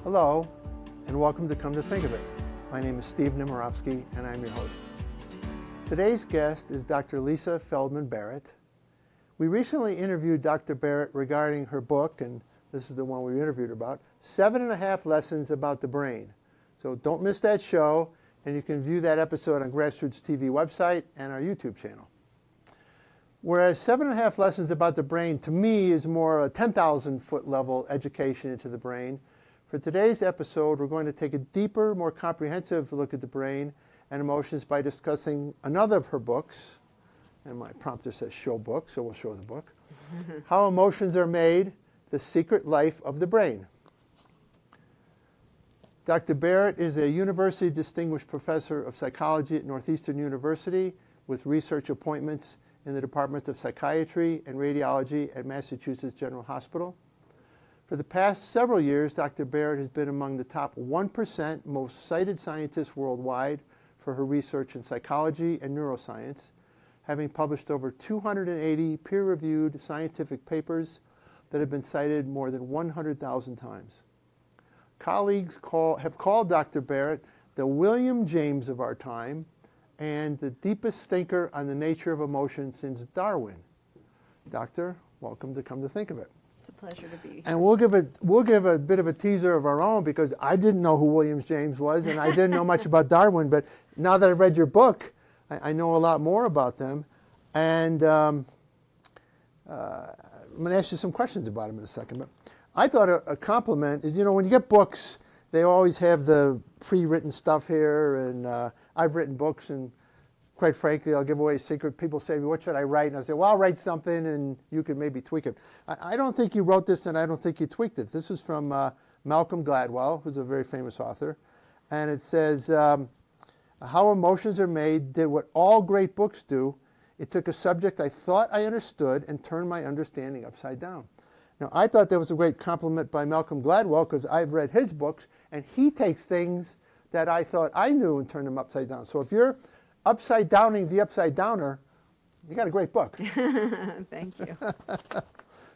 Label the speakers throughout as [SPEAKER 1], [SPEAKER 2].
[SPEAKER 1] Hello, and welcome to Come to Think of It. My name is Steven Nemerovski, and I'm your host. Today's guest is Dr. Lisa Feldman Barrett. We recently interviewed Dr. Barrett regarding her book, and this is the one we interviewed her about, 7.5 Lessons About the Brain. So don't miss that show, and you can view that episode on GrassRoots TV website and our YouTube channel. Whereas 7.5 Lessons About the Brain, to me, is more a 10,000-foot level education into the brain. For today's episode, we're going to take a deeper, more comprehensive look at the brain and emotions by discussing another of her books, and my prompter says show book, so we'll show the book, How Emotions Are Made, The Secret Life of the Brain. Dr. Barrett is a University Distinguished Professor of Psychology at Northeastern University with research appointments in the Departments of Psychiatry and Radiology at Massachusetts General Hospital. For the past several years, Dr. Barrett has been among the top 1% most cited scientists worldwide for her research in psychology and neuroscience, having published over 280 peer-reviewed scientific papers that have been cited more than 100,000 times. Colleagues have called Dr. Barrett the William James of our time and the deepest thinker on the nature of emotion since Darwin. Doctor, welcome to Come to Think of It.
[SPEAKER 2] It's a pleasure to be here.
[SPEAKER 1] And we'll give a bit of a teaser of our own because I didn't know who William James was and I didn't know much about Darwin, but now that I've read your book, I know a lot more about them. And I'm going to ask you some questions about them in a second. But I thought a compliment is, when you get books, they always have the pre-written stuff here, and I've written books, and quite frankly, I'll give away a secret. People say to me, what should I write? And I say, well, I'll write something, and you can maybe tweak it. I don't think you wrote this, and I don't think you tweaked it. This is from Malcolm Gladwell, who's a very famous author. And it says, How Emotions Are Made did what all great books do. It took a subject I thought I understood and turned my understanding upside down. Now, I thought that was a great compliment by Malcolm Gladwell because I've read his books, and he takes things that I thought I knew and turned them upside down. So if you're upside downing the upside downer, you got a great book.
[SPEAKER 2] Thank you.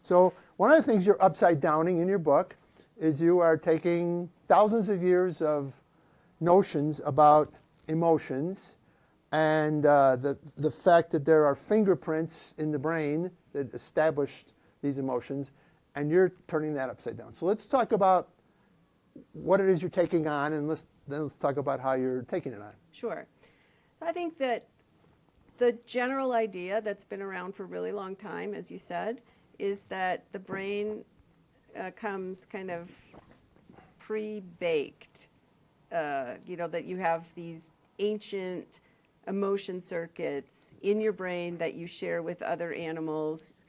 [SPEAKER 1] So one of the things you're upside downing in your book is you are taking thousands of years of notions about emotions and the fact that there are fingerprints in the brain that established these emotions, and you're turning that upside down. So let's talk about what it is you're taking on, and let's talk about how you're taking it on.
[SPEAKER 2] Sure. I think that the general idea that's been around for a really long time, as you said, is that the brain comes kind of pre-baked. That you have these ancient emotion circuits in your brain that you share with other animals,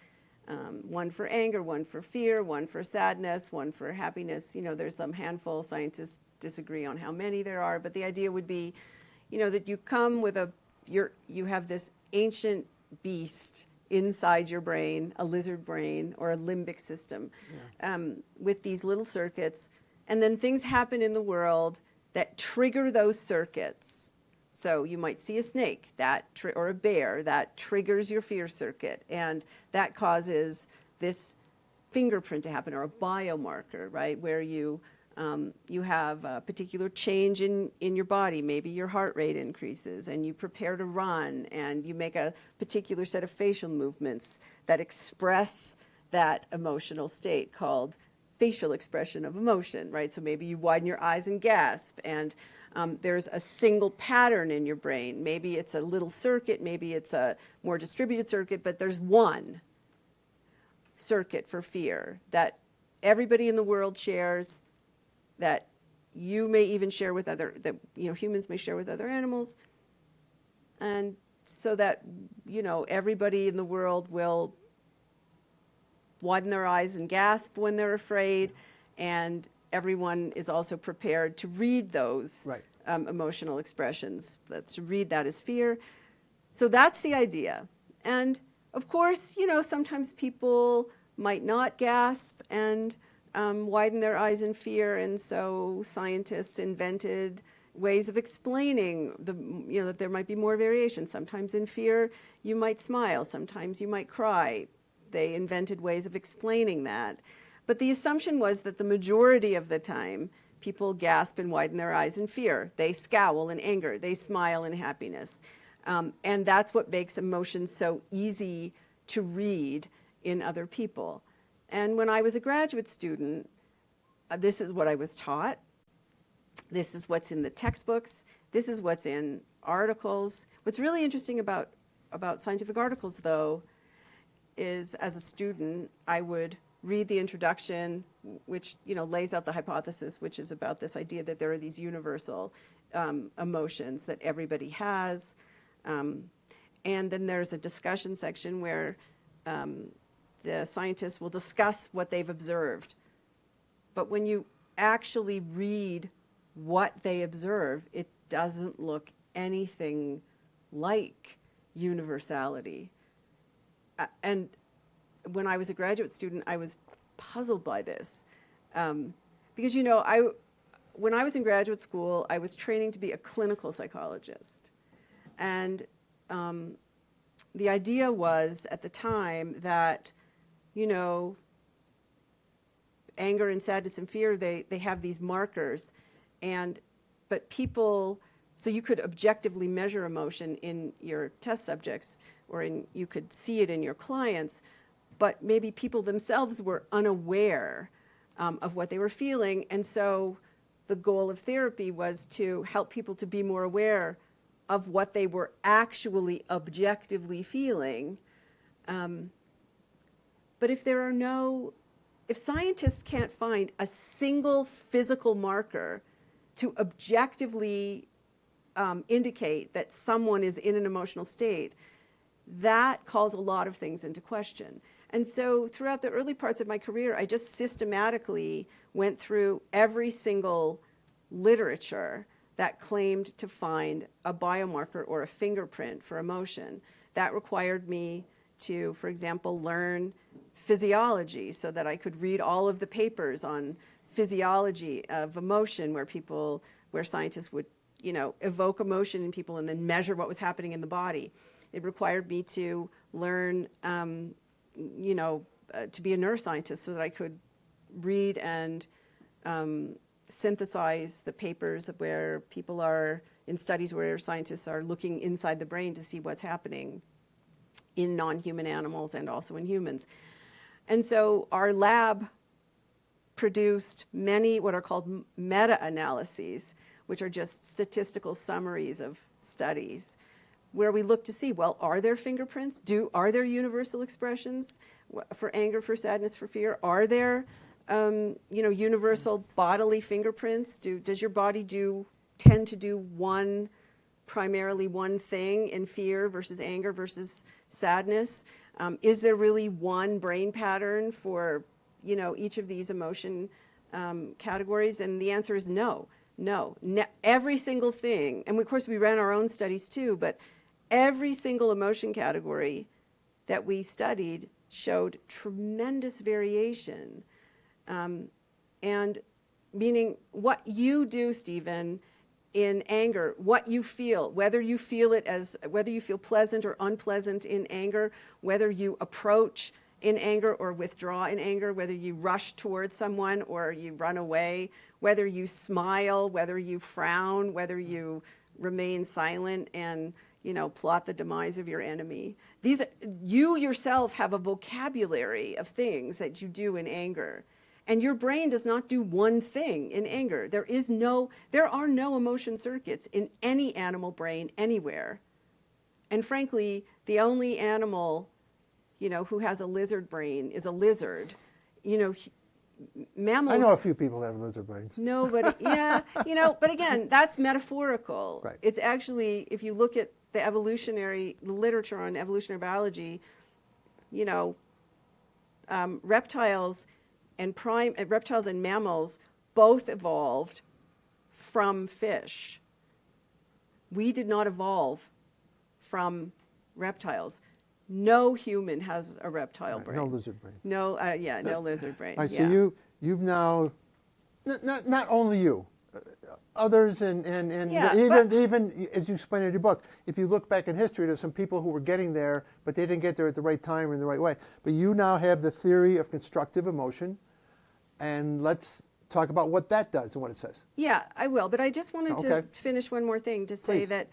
[SPEAKER 2] one for anger, one for fear, one for sadness, one for happiness. There's some handful, scientists disagree on how many there are, but the idea would be that you come with you have this ancient beast inside your brain, a lizard brain or a limbic system, with these little circuits, and then things happen in the world that trigger those circuits. So you might see a snake or a bear that triggers your fear circuit, and that causes this fingerprint to happen, or a biomarker, right, where you have a particular change in your body. Maybe your heart rate increases and you prepare to run, and you make a particular set of facial movements that express that emotional state called facial expression of emotion, right? So maybe you widen your eyes and gasp, and there's a single pattern in your brain. Maybe it's a little circuit, maybe it's a more distributed circuit, but there's one circuit for fear that everybody in the world shares, that you may even share with humans may share with other animals, and so that everybody in the world will widen their eyes and gasp when they're afraid, and everyone is also prepared to read those emotional expressions. Let's read that as fear. So that's the idea. And of course, sometimes people might not gasp and widen their eyes in fear, and so scientists invented ways of explaining that there might be more variation. Sometimes in fear you might smile, sometimes you might cry. They invented ways of explaining that. But the assumption was that the majority of the time People gasp and widen their eyes in fear. They scowl in anger. They smile in happiness. And that's what makes emotions so easy to read in other people. And when I was a graduate student, this is what I was taught. This is what's in the textbooks. This is what's in articles. What's really interesting about scientific articles, though, is as a student, I would read the introduction, which lays out the hypothesis, which is about this idea that there are these universal emotions that everybody has. And then there's a discussion section where the scientists will discuss what they've observed. But when you actually read what they observe, it doesn't look anything like universality. And when I was a graduate student, I was puzzled by this. Because, when I was in graduate school, I was training to be a clinical psychologist. And the idea was at the time that, anger and sadness and fear, they have these markers. But people, so you could objectively measure emotion in your test subjects, or you could see it in your clients, but maybe people themselves were unaware of what they were feeling. And so the goal of therapy was to help people to be more aware of what they were actually objectively feeling. But if scientists can't find a single physical marker to objectively indicate that someone is in an emotional state, that calls a lot of things into question. And so throughout the early parts of my career, I just systematically went through every single literature that claimed to find a biomarker or a fingerprint for emotion. That required me to, for example, learn physiology so that I could read all of the papers on physiology of emotion where scientists would, evoke emotion in people and then measure what was happening in the body. It required me to learn, to be a neuroscientist so that I could read and synthesize the papers where people are in studies where scientists are looking inside the brain to see what's happening in non-human animals and also in humans. And so our lab produced many what are called meta-analyses, which are just statistical summaries of studies, where we look to see, well, are there fingerprints? Are there universal expressions for anger, for sadness, for fear? Are there universal bodily fingerprints? Does your body tend to do primarily one thing in fear versus anger versus sadness? Is there really one brain pattern for each of these emotion categories? And the answer is no. Every single thing, and of course we ran our own studies too, but every single emotion category that we studied showed tremendous variation. And meaning what you do, Steven, in anger, what you feel, whether you feel pleasant or unpleasant in anger, whether you approach in anger or withdraw in anger, whether you rush towards someone or you run away, whether you smile, whether you frown, whether you remain silent and plot the demise of your enemy. You yourself have a vocabulary of things that you do in anger. And your brain does not do one thing in anger. There are no emotion circuits in any animal brain anywhere. And frankly, the only animal, who has a lizard brain is a lizard. Mammals.
[SPEAKER 1] I know a few people that have lizard brains.
[SPEAKER 2] No, but yeah, but again, that's metaphorical.
[SPEAKER 1] Right.
[SPEAKER 2] It's actually, if you look at the literature on evolutionary biology, reptiles and mammals both evolved from fish. We did not evolve from reptiles. No human has a reptile brain.
[SPEAKER 1] No lizard brains.
[SPEAKER 2] No lizard brain.
[SPEAKER 1] All right, so you've now, not only you, others and even as you explain in your book, if you look back in history, there's some people who were getting there, but they didn't get there at the right time or in the right way. But you now have the theory of constructive emotion, and let's talk about what that does and what it says.
[SPEAKER 2] Yeah, I will. But I just wanted to finish one more thing to say that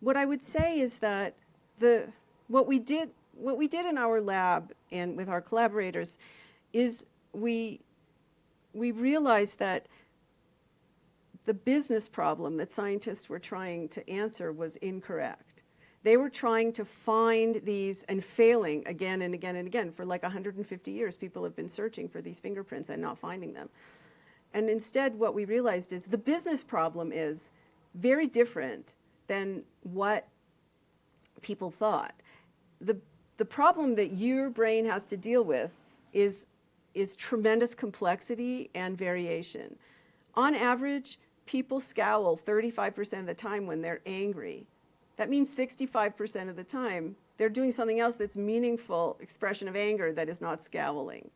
[SPEAKER 2] what I would say is that what we did in our lab and with our collaborators is we realized that the business problem that scientists were trying to answer was incorrect. They were trying to find these and failing again and again and again. For like 150 years, people have been searching for these fingerprints and not finding them. And instead, what we realized is the business problem is very different than what people thought. The problem that your brain has to deal with is tremendous complexity and variation. On average, people scowl 35% of the time when they're angry. That means 65% of the time they're doing something else that's meaningful expression of anger that is not scowling.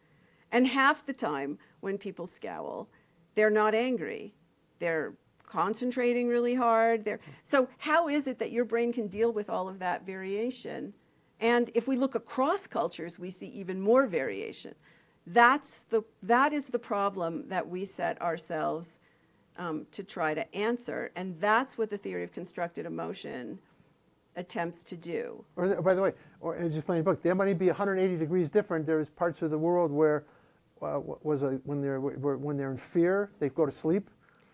[SPEAKER 2] And half the time when people scowl, they're not angry. They're concentrating really hard. So how is it that your brain can deal with all of that variation? And if we look across cultures, we see even more variation. That is the problem that we set ourselves to try to answer. And that's what the theory of constructed emotion attempts to do.
[SPEAKER 1] Or, by the way, or as you explained in the book, they might be 180 degrees different. There's parts of the world where when they're in fear, they go to sleep.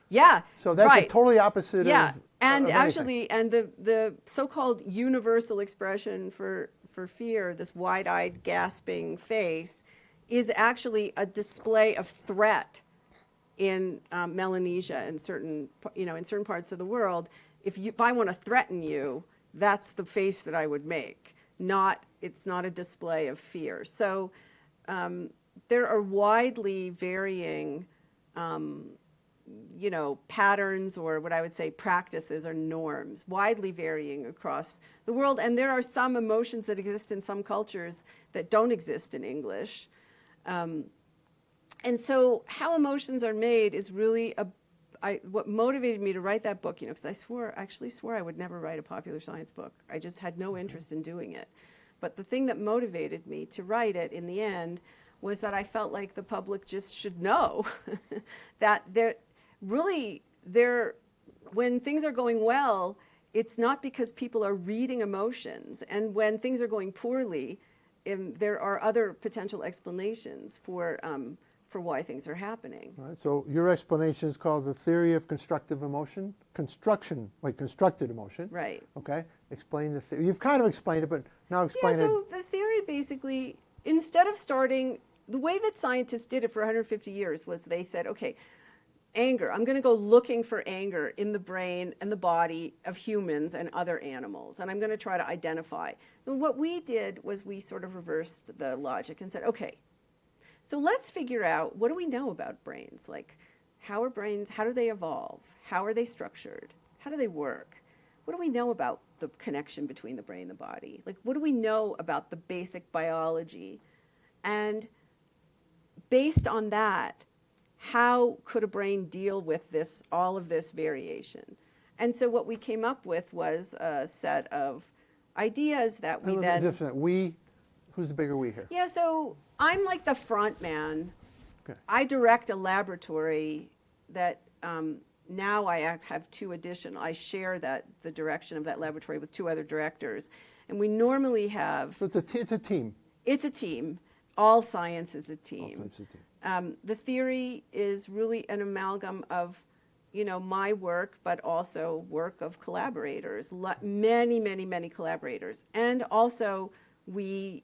[SPEAKER 2] Yeah,
[SPEAKER 1] so that's
[SPEAKER 2] right.
[SPEAKER 1] a totally opposite of
[SPEAKER 2] and
[SPEAKER 1] of
[SPEAKER 2] actually, and the so-called universal expression for fear, this wide-eyed, gasping face, is actually a display of threat in Melanesia and certain parts of the world. If I want to threaten you, that's the face that I would make. It's not a display of fear. So there are widely varying patterns, or what I would say practices or norms, widely varying across the world. And there are some emotions that exist in some cultures that don't exist in English. And so how emotions are made is really what motivated me to write that book, because I actually swore I would never write a popular science book. I just had no interest in doing it. But the thing that motivated me to write it in the end was that I felt like the public just should know that when things are going well, it's not because people are reading emotions. And when things are going poorly, there are other potential explanations for why things are happening.
[SPEAKER 1] All right, so your explanation is called the theory of constructive emotion? Constructed emotion.
[SPEAKER 2] Right.
[SPEAKER 1] Okay. Explain the theory. You've kind of explained it, but now explain it.
[SPEAKER 2] So the theory basically, instead of starting, the way that scientists did it for 150 years was they said, okay, anger, I'm going to go looking for anger in the brain and the body of humans and other animals, and I'm going to try to identify. And what we did was we sort of reversed the logic and said, okay, so let's figure out, what do we know about brains? Like, how do they evolve? How are they structured? How do they work? What do we know about the connection between the brain and the body? Like, what do we know about the basic biology? And based on that, how could a brain deal with all of this variation? And so what we came up with was a set of ideas that we then...
[SPEAKER 1] Who's the bigger we here?
[SPEAKER 2] Yeah, so I'm like the front man.
[SPEAKER 1] Okay.
[SPEAKER 2] I direct a laboratory that now I have I share the direction of that laboratory with two other directors. And we normally have...
[SPEAKER 1] So it's a team.
[SPEAKER 2] It's a team. All science is a team.
[SPEAKER 1] All science is a team.
[SPEAKER 2] The theory is really an amalgam of, my work, but also work of collaborators, many, many, many collaborators. And also we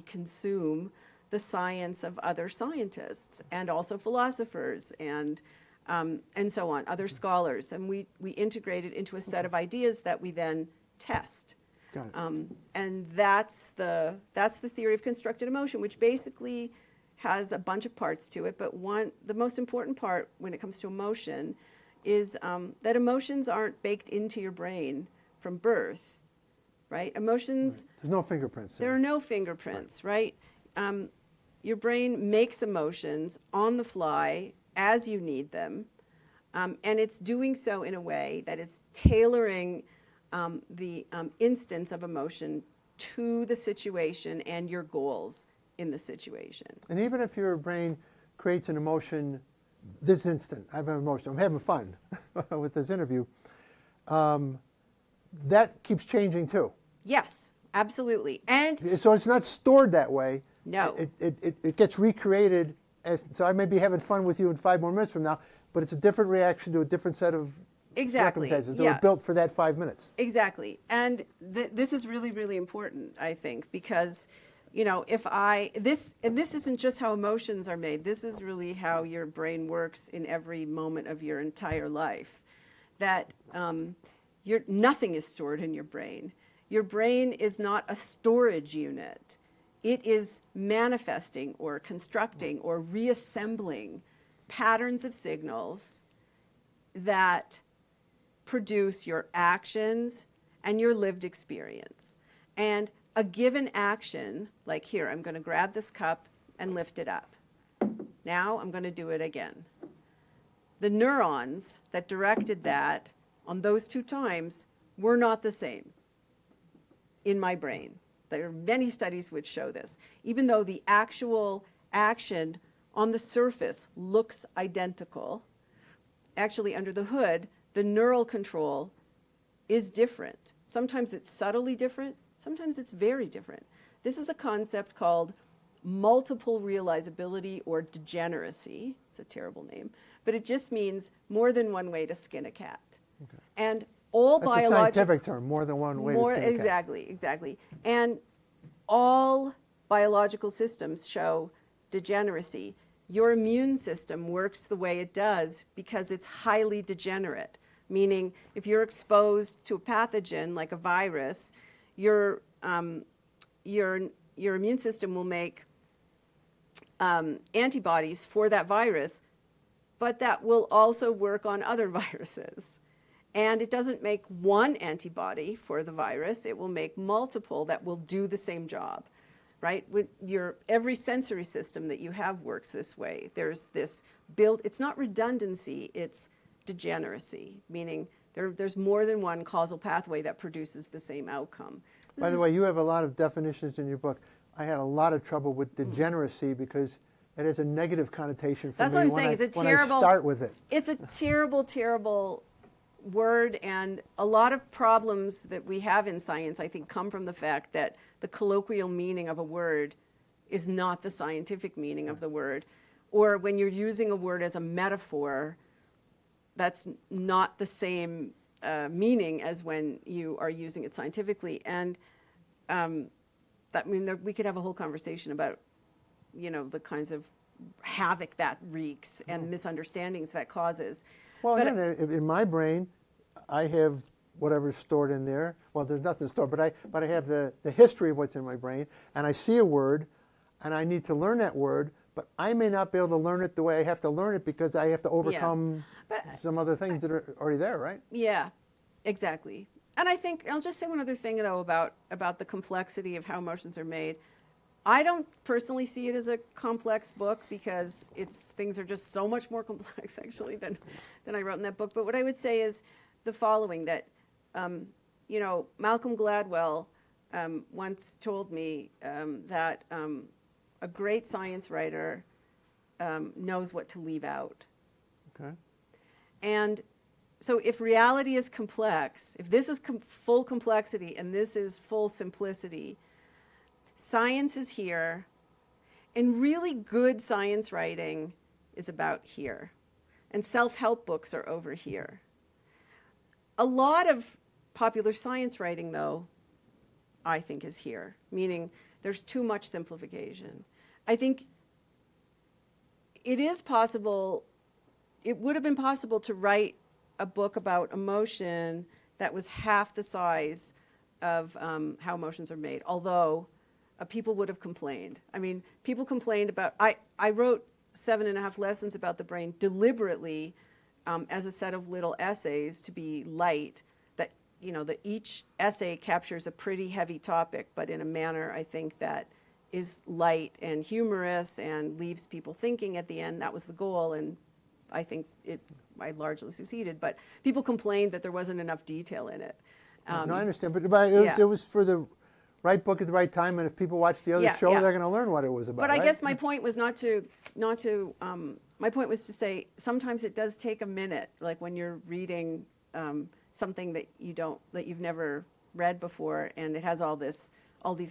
[SPEAKER 2] consume the science of other scientists and also philosophers and so on, other scholars. And we integrate it into a set of ideas that we then test.
[SPEAKER 1] Got it.
[SPEAKER 2] And that's the theory of constructed emotion, which basically has a bunch of parts to it. But the most important part when it comes to emotion is that emotions aren't baked into your brain from birth, right? Emotions...
[SPEAKER 1] Right. There's no fingerprints.
[SPEAKER 2] There are no fingerprints, right? Your brain makes emotions on the fly as you need them, and it's doing so in a way that is tailoring the instance of emotion to the situation and your goals in the situation.
[SPEAKER 1] And even if your brain creates an emotion this instant, I have an emotion, I'm having fun with this interview, that keeps changing too.
[SPEAKER 2] Yes, absolutely. And
[SPEAKER 1] So it's not stored that way.
[SPEAKER 2] no.
[SPEAKER 1] It gets recreated. So I may be having fun with you in 5 more minutes from now, but it's a different reaction to a different set of
[SPEAKER 2] Exactly.
[SPEAKER 1] circumstances that
[SPEAKER 2] Yeah.
[SPEAKER 1] were built for that 5 minutes.
[SPEAKER 2] Exactly. And this is really, really important, I think, because, this isn't just how emotions are made. This is really how your brain works in every moment of your entire life. That nothing is stored in your brain. Your brain is not a storage unit. It is manifesting or constructing or reassembling patterns of signals that produce your actions and your lived experience. And a given action, like here, I'm going to grab this cup and lift it up. Now I'm going to do it again. The neurons that directed that on those 2 times were not the same in my brain. There are many studies which show this. Even though the actual action on the surface looks identical, actually under the hood, the neural control is different. Sometimes it's subtly different, sometimes it's very different. This is a concept called multiple realizability or degeneracy. It's a terrible name, but it just means more than one way to skin a cat. Okay. And all
[SPEAKER 1] That's a scientific term, more than one way to skin a cat.
[SPEAKER 2] Exactly. And all biological systems show degeneracy. Your immune system works the way it does because it's highly degenerate, meaning if you're exposed to a pathogen like a virus, your immune system will make antibodies for that virus, but that will also work on other viruses. And it doesn't make one antibody for the virus, it will make multiple that will do the same job, right? Every sensory system that you have works this way. There's this it's not redundancy, it's degeneracy, meaning there's more than one causal pathway that produces the same outcome.
[SPEAKER 1] By the way, you have a lot of definitions in your book. I had a lot of trouble with degeneracy because it has a negative connotation for
[SPEAKER 2] That's
[SPEAKER 1] me
[SPEAKER 2] what I'm saying. It's a terrible,
[SPEAKER 1] when I start with it.
[SPEAKER 2] It's a terrible, terrible word, and a lot of problems that we have in science, I think, come from the fact that the colloquial meaning of a word is not the scientific meaning of the word. Or when you're using a word as a metaphor, that's not the same meaning as when you are using it scientifically. And we could have a whole conversation about, the kinds of havoc that wreaks and misunderstandings that causes.
[SPEAKER 1] Well, again, in my brain, I have whatever's stored in there. Well, there's nothing stored, but I have the history of what's in my brain, and I see a word, and I need to learn that word, but I may not be able to learn it the way I have to learn it because I have to overcome some other things that are already there, right?
[SPEAKER 2] Yeah, exactly. And I think, I'll just say one other thing, though, about the complexity of how emotions are made. I don't personally see it as a complex book because things are just so much more complex, actually, than I wrote in that book. But what I would say is the following, that, Malcolm Gladwell once told me that a great science writer knows what to leave out.
[SPEAKER 1] Okay.
[SPEAKER 2] And so if reality is complex, if this is full complexity and this is full simplicity, science is here, and really good science writing is about here. And self-help books are over here. A lot of popular science writing, though, I think is here, meaning there's too much simplification. I think it would have been possible to write a book about emotion that was half the size of how emotions are made, although people would have complained. I mean, people complained about, I wrote 7.5 lessons about the brain deliberately as a set of little essays to be light, that, that each essay captures a pretty heavy topic, but in a manner, I think, that is light and humorous and leaves people thinking at the end. That was the goal, and I think I largely succeeded, but people complained that there wasn't enough detail in it.
[SPEAKER 1] No, I understand, but it was for the right book at the right time, and if people watch the other show, they're going to learn what it was about.
[SPEAKER 2] But I
[SPEAKER 1] right?
[SPEAKER 2] guess my point was not to my point was to say sometimes it does take a minute, like when you're reading something that you've never read before, and it has all these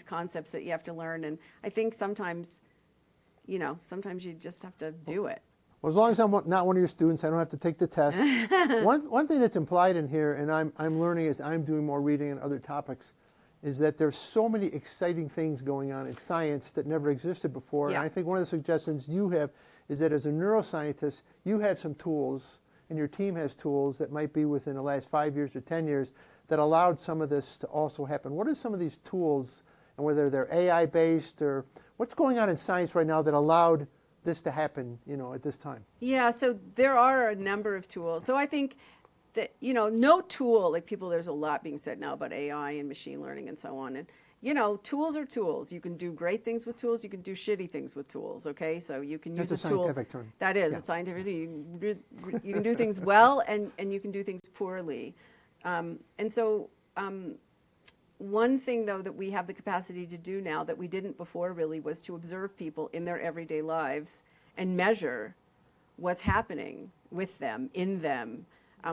[SPEAKER 2] concepts that you have to learn. And I think sometimes you just have to do it.
[SPEAKER 1] Well, as long as I'm not one of your students, I don't have to take the test. One thing that's implied in here, and I'm learning as I'm doing more reading on other topics, is that there's so many exciting things going on in science that never existed before.
[SPEAKER 2] Yeah.
[SPEAKER 1] And I think one of the suggestions you have is that as a neuroscientist, you have some tools, and your team has tools that might be within the last 5 years or 10 years that allowed some of this to also happen. What are some of these tools, and whether they're AI-based, or what's going on in science right now that allowed this to happen, at this time?
[SPEAKER 2] Yeah, so there are a number of tools. So I think that, no tool, there's a lot being said now about AI and machine learning and so on. And, tools are tools. You can do great things with tools. You can do shitty things with tools, okay? So you can use
[SPEAKER 1] That's
[SPEAKER 2] a tool.
[SPEAKER 1] That's a scientific term.
[SPEAKER 2] That is,
[SPEAKER 1] yeah.
[SPEAKER 2] It's scientific. You can do things well and you can do things poorly. And so one thing, though, that we have the capacity to do now that we didn't before really was to observe people in their everyday lives and measure what's happening with them, in them,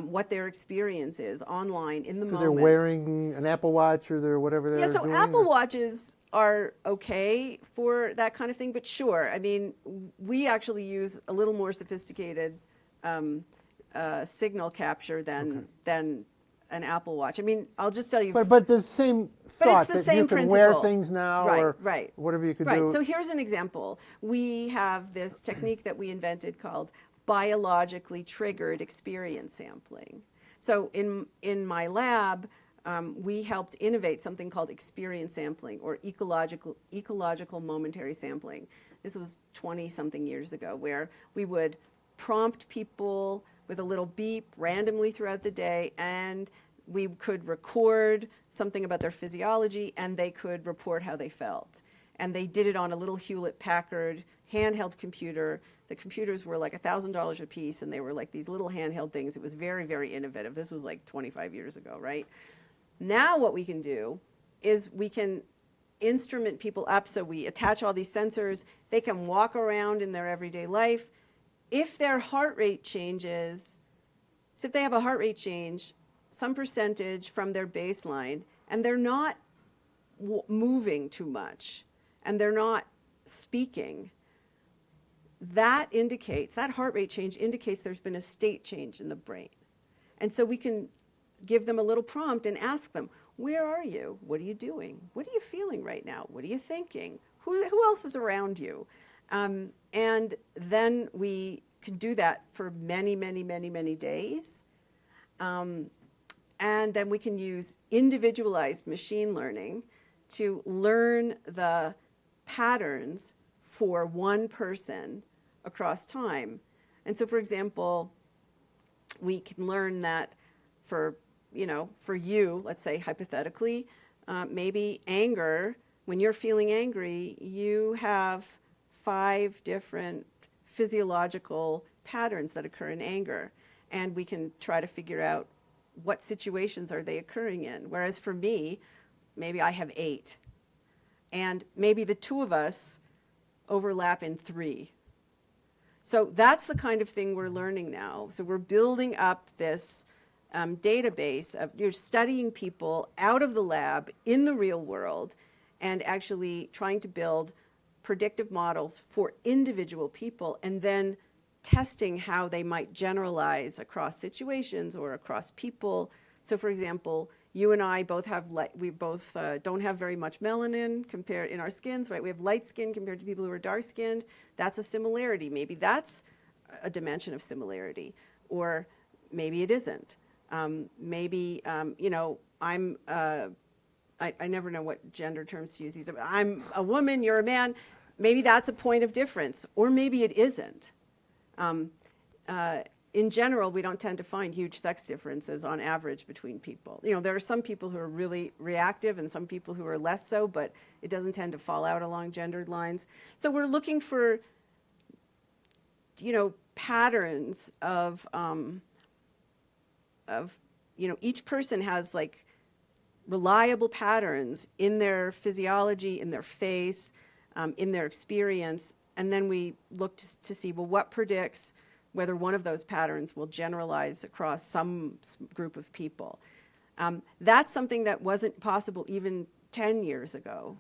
[SPEAKER 2] what their experience is online in the moment.
[SPEAKER 1] They're wearing an Apple Watch or they're whatever they're doing.
[SPEAKER 2] Yeah, so Apple Watches are okay for that kind of thing, but sure. I mean, we actually use a little more sophisticated signal capture than an Apple Watch. I mean, I'll just tell you.
[SPEAKER 1] But the same thought
[SPEAKER 2] the
[SPEAKER 1] that
[SPEAKER 2] same
[SPEAKER 1] you can
[SPEAKER 2] principle.
[SPEAKER 1] wear things now or
[SPEAKER 2] right.
[SPEAKER 1] whatever you could
[SPEAKER 2] right.
[SPEAKER 1] do.
[SPEAKER 2] So here's an example. We have this technique that we invented called biologically triggered experience sampling. So in my lab, we helped innovate something called experience sampling or ecological momentary sampling. This was 20-something years ago, where we would prompt people with a little beep randomly throughout the day, and we could record something about their physiology, and they could report how they felt. And they did it on a little Hewlett-Packard handheld computer. The computers were like $1,000 a piece, and they were like these little handheld things. It was very, very innovative. This was like 25 years ago, right? Now what we can do is we can instrument people up, so we attach all these sensors. They can walk around in their everyday life. If their heart rate changes, so if they have a heart rate change, some percentage from their baseline, and they're not moving too much, and they're not speaking, that heart rate change indicates there's been a state change in the brain. And so we can give them a little prompt and ask them, where are you? What are you doing? What are you feeling right now? What are you thinking? Who else is around you? And then we can do that for many, many, many, many days. And then we can use individualized machine learning to learn the patterns for one person across time. And so, for example, we can learn that for you, let's say hypothetically, maybe anger, when you're feeling angry, you have 5 different physiological patterns that occur in anger. And we can try to figure out what situations are they occurring in. Whereas for me, maybe I have 8. And maybe the 2 of us overlap in 3. So that's the kind of thing we're learning now. So we're building up this database of, you're studying people out of the lab in the real world and actually trying to build predictive models for individual people and then testing how they might generalize across situations or across people. So for example, you and I both have don't have very much melanin compared in our skins, right? We have light skin compared to people who are dark skinned. That's a similarity. Maybe that's a dimension of similarity, or maybe it isn't. Maybe I'm. I never know what gender terms to use. I'm a woman. You're a man. Maybe that's a point of difference, or maybe it isn't. In general, we don't tend to find huge sex differences on average between people. There are some people who are really reactive and some people who are less so, but it doesn't tend to fall out along gendered lines. So we're looking for, patterns of each person has like reliable patterns in their physiology, in their face, in their experience then we look to see, well, what predicts whether one of those patterns will generalize across some group of people. That's something that wasn't possible even 10 years ago,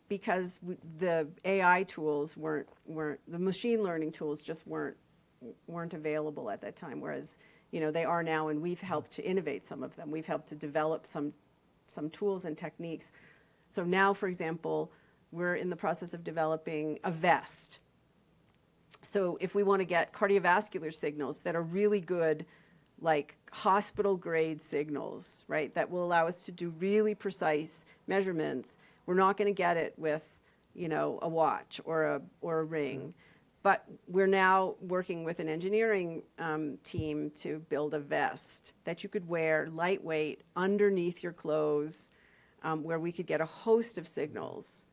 [SPEAKER 2] because the AI tools weren't the machine learning tools just weren't available at that time, whereas they are now, and we've helped to innovate some of them. We've helped to develop some tools and techniques. So now, for example, we're in the process of developing a vest. So if we want to get cardiovascular signals that are really good, like hospital grade signals, right, that will allow us to do really precise measurements, we're not going to get it with, a watch or a ring. But we're now working with an engineering team to build a vest that you could wear lightweight underneath your clothes, where we could get a host of signals.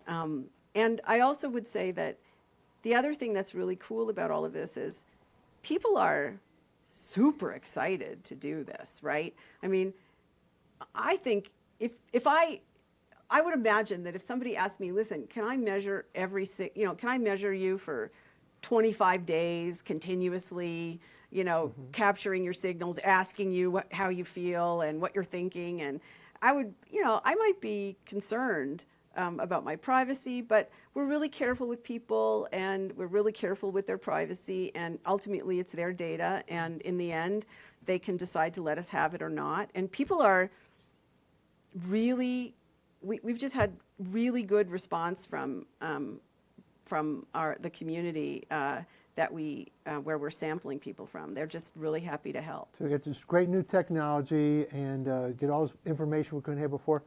[SPEAKER 2] And I also would say that the other thing that's really cool about all of this is people are super excited to do this, right? I mean, I think if I would imagine that if somebody asked me, listen, can I measure can I measure you for 25 days continuously, capturing your signals, asking you how you feel and what you're thinking, and I would, I might be concerned about my privacy, but we're really careful with people and we're really careful with their privacy, and ultimately it's their data, and in the end they can decide to let us have it or not. And people are really, we've just had really good response from the community that where we're sampling people from. They're just really happy to help.
[SPEAKER 1] So we get this great new technology and get all this information we couldn't have before.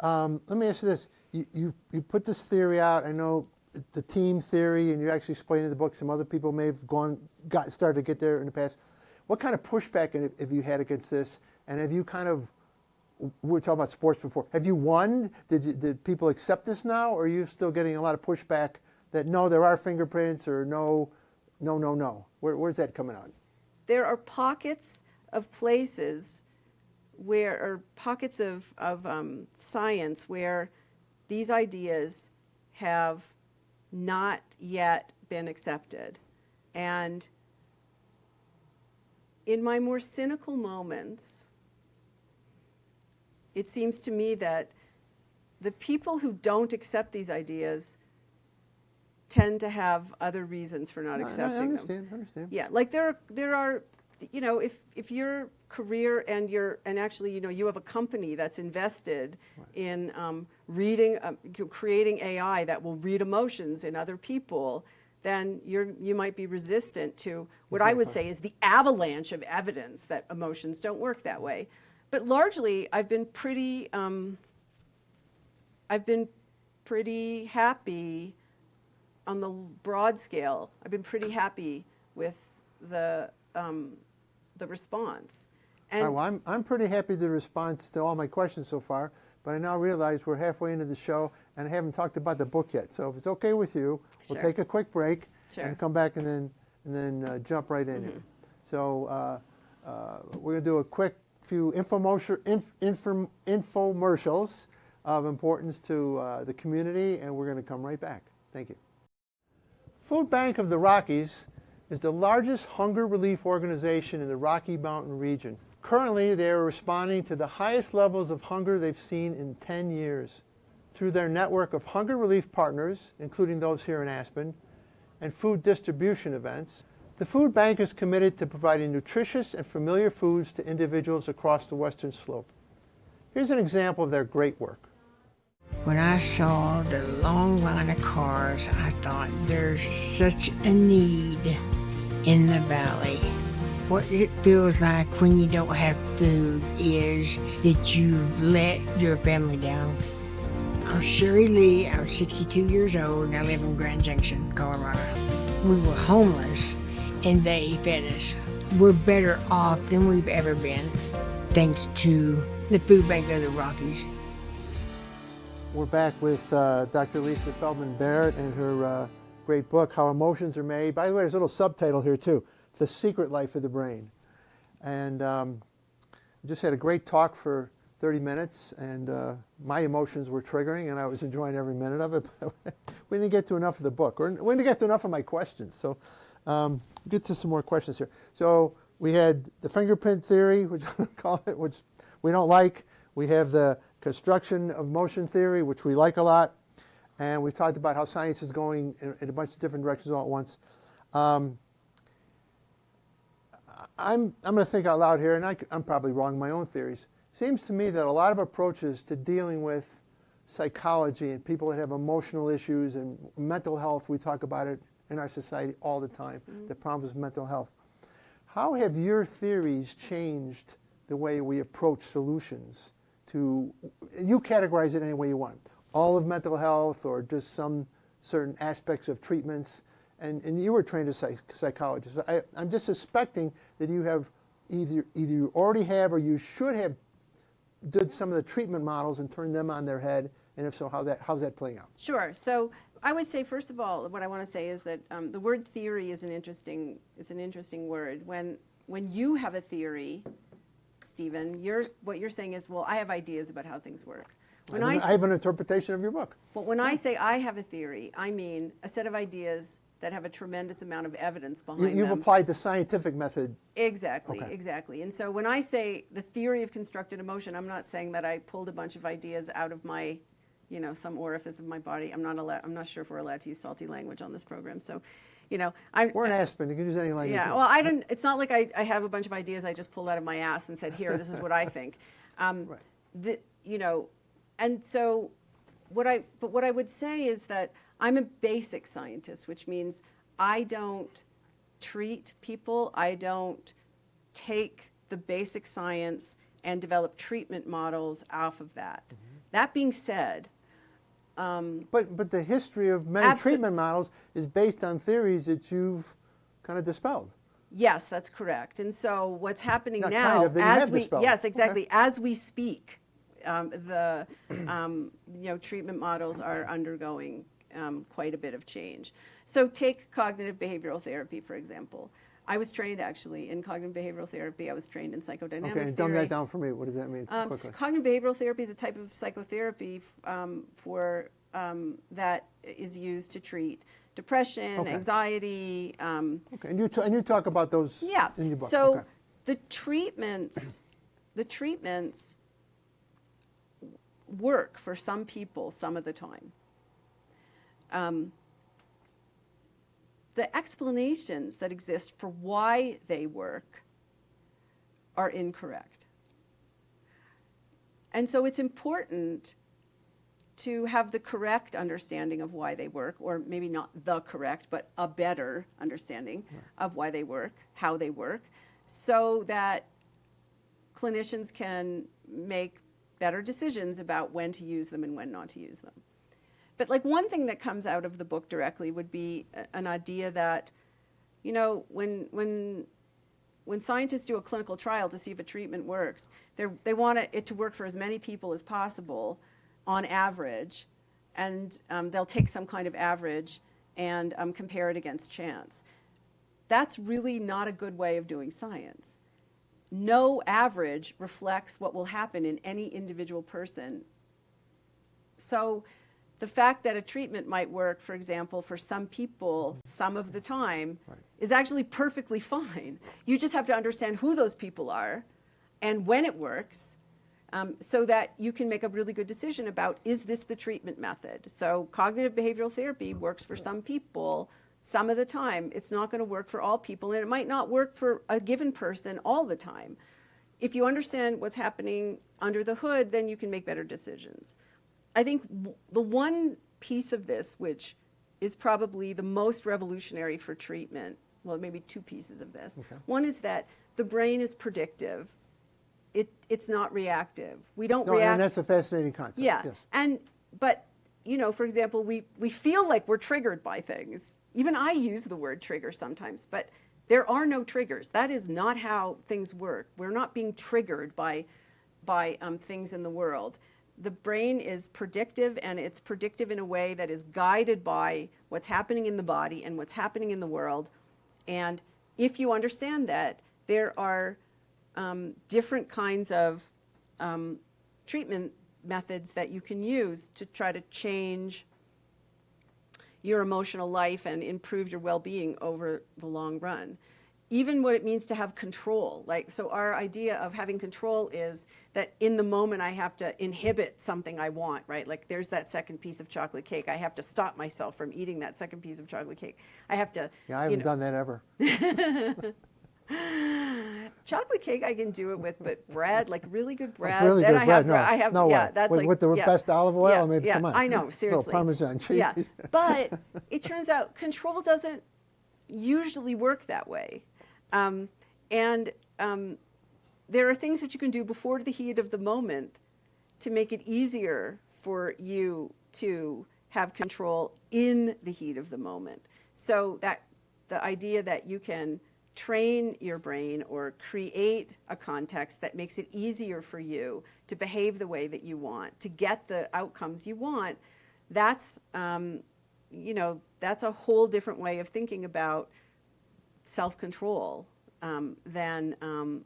[SPEAKER 1] Let me ask you this. You put this theory out. I know the team theory, and you actually explained in the book. Some other people may have started to get there in the past. What kind of pushback have you had against this? And have you we were talking about sports before. Have you won? Did people accept this now, or are you still getting a lot of pushback that no, there are fingerprints, or no? Where's that coming out?
[SPEAKER 2] There are pockets of places or pockets of science where these ideas have not yet been accepted. And in my more cynical moments, it seems to me that the people who don't accept these ideas tend to have other reasons for not accepting them.
[SPEAKER 1] I understand.
[SPEAKER 2] Yeah, like there are, if your career and actually, you have a company that's invested in creating AI that will read emotions in other people, then you might be resistant to what I would say is the avalanche of evidence that emotions don't work that way. But largely, I've been pretty happy on the broad scale. I've been pretty happy with the response. And
[SPEAKER 1] all right, well, I'm pretty happy with the response to all my questions so far, but I now realize we're halfway into the show and I haven't talked about the book yet. So if it's okay with you, we'll take a quick break and come back and then jump right in here. So we're going to do a quick few infomercials of importance to the community, and we're going to come right back. Thank you. Food Bank of the Rockies is the largest hunger relief organization in the Rocky Mountain region. Currently, they are responding to the highest levels of hunger they've seen in 10 years. Through their network of hunger relief partners, including those here in Aspen, and food distribution events, the food bank is committed to providing nutritious and familiar foods to individuals across the Western Slope. Here's an example of their great work.
[SPEAKER 3] When I saw the long line of cars, I thought there's such a need in the valley. What it feels like when you don't have food is that you've let your family down. I'm Sherry Lee. I'm 62 years old and I live in Grand Junction, Colorado. We were homeless and they fed us. We're better off than we've ever been, thanks to the Food Bank of the Rockies.
[SPEAKER 1] We're back with Dr. Lisa Feldman Barrett and her great book, How Emotions Are Made. By the way, there's a little subtitle here too, The Secret Life of the Brain. And just had a great talk for 30 minutes, and my emotions were triggering, and I was enjoying every minute of it. But we didn't get to enough of the book, or we didn't get to enough of my questions. So get to some more questions here. So we had the fingerprint theory, which I call it, which we don't like. We have the construction of motion theory, which we like a lot. And we talked about how science is going in a bunch of different directions all at once. I'm going to think out loud here, and I'm probably wrong in my own theories. Seems to me that a lot of approaches to dealing with psychology and people that have emotional issues and mental health, we talk about it in our society all the time, the problems with mental health. How have your theories changed the way we approach solutions to, you categorize it any way you want, all of mental health or just some certain aspects of treatments, and you were trained as a psychologist. I'm just suspecting that you have either you already have or you should have did some of the treatment models and turned them on their head, and if so, how's that playing out?
[SPEAKER 2] Sure. So I would say, first of all, what I want to say is that the word theory is an interesting word. When you have a theory, Steven, what you're saying is, well, I have ideas about how things work.
[SPEAKER 1] I have an interpretation of your book.
[SPEAKER 2] But when I say I have a theory, I mean a set of ideas that have a tremendous amount of evidence behind them.
[SPEAKER 1] You've applied the scientific method.
[SPEAKER 2] Exactly,
[SPEAKER 1] Okay.
[SPEAKER 2] exactly. And so when I say the theory of constructed emotion, I'm not saying that I pulled a bunch of ideas out of my, some orifice of my body. I'm not sure if we're allowed to use salty language on this program. So,
[SPEAKER 1] We're in Aspen. You can use any language.
[SPEAKER 2] Yeah, well, it's not like I have a bunch of ideas I just pulled out of my ass and said, here, this is what I think.
[SPEAKER 1] Right.
[SPEAKER 2] And so what I would say is that I'm a basic scientist, which means I don't treat people. I don't take the basic science and develop treatment models off of that. Mm-hmm. That being said,
[SPEAKER 1] but the history of many treatment models is based on theories that you've kind of dispelled.
[SPEAKER 2] Yes, that's correct. And so what's happening
[SPEAKER 1] Not
[SPEAKER 2] now,
[SPEAKER 1] kind of, that you have dispelled.
[SPEAKER 2] yes, exactly,
[SPEAKER 1] Okay.
[SPEAKER 2] as we speak, the treatment models are undergoing quite a bit of change. So take cognitive behavioral therapy, for example. I was trained actually in cognitive behavioral therapy. I was trained in psychodynamic
[SPEAKER 1] Okay, and dumb that down for me. What does that mean?
[SPEAKER 2] Cognitive behavioral therapy is a type of psychotherapy that is used to treat depression, anxiety.
[SPEAKER 1] Okay, and you talk about those in your book.
[SPEAKER 2] So
[SPEAKER 1] okay.
[SPEAKER 2] the treatments work for some people some of the time. The explanations that exist for why they work are incorrect. And so it's important to have the correct understanding of why they work, or maybe not the correct, but a better understanding of why they work, how they work, so that clinicians can make better decisions about when to use them and when not to use them. But like one thing that comes out of the book directly would be an idea that, when scientists do a clinical trial to see if a treatment works, they want it to work for as many people as possible on average, and they'll take some kind of average and compare it against chance. That's really not a good way of doing science. No average reflects what will happen in any individual person. So the fact that a treatment might work, for example, for some people some of the time is actually perfectly fine. You just have to understand who those people are and when it works, so that you can make a really good decision about, is this the treatment method? So cognitive behavioral therapy works for some people some of the time. It's not going to work for all people, and it might not work for a given person all the time. If you understand what's happening under the hood, then you can make better decisions. I think the one piece of this, which is probably the most revolutionary for treatment, well, maybe two pieces of this. Okay. One is that the brain is predictive. It's not reactive. We don't react.
[SPEAKER 1] And that's a fascinating concept.
[SPEAKER 2] Yeah.
[SPEAKER 1] Yes.
[SPEAKER 2] But for example, we feel like we're triggered by things. Even I use the word trigger sometimes, but there are no triggers. That is not how things work. We're not being triggered by things in the world. The brain is predictive, and it's predictive in a way that is guided by what's happening in the body and what's happening in the world. And if you understand that, there are different kinds of treatment methods that you can use to try to change your emotional life and improve your well-being over the long run. Even what it means to have control. So our idea of having control is that in the moment I have to inhibit something I want, right? Like there's that second piece of chocolate cake. I have to stop myself from eating that second piece of chocolate cake. I have to.
[SPEAKER 1] Yeah, I haven't done that ever.
[SPEAKER 2] Chocolate cake I can do it with, but bread, like really good bread.
[SPEAKER 1] Really
[SPEAKER 2] then
[SPEAKER 1] good
[SPEAKER 2] I
[SPEAKER 1] bread.
[SPEAKER 2] have,
[SPEAKER 1] No
[SPEAKER 2] yeah,
[SPEAKER 1] way.
[SPEAKER 2] that's
[SPEAKER 1] with the best olive oil. I mean, come on.
[SPEAKER 2] I know, seriously.
[SPEAKER 1] Little Parmesan cheese.
[SPEAKER 2] Yeah, but it turns out control doesn't usually work that way. There are things that you can do before the heat of the moment to make it easier for you to have control in the heat of the moment. So that the idea that you can train your brain or create a context that makes it easier for you to behave the way that you want, to get the outcomes you want, that's that's a whole different way of thinking about self-control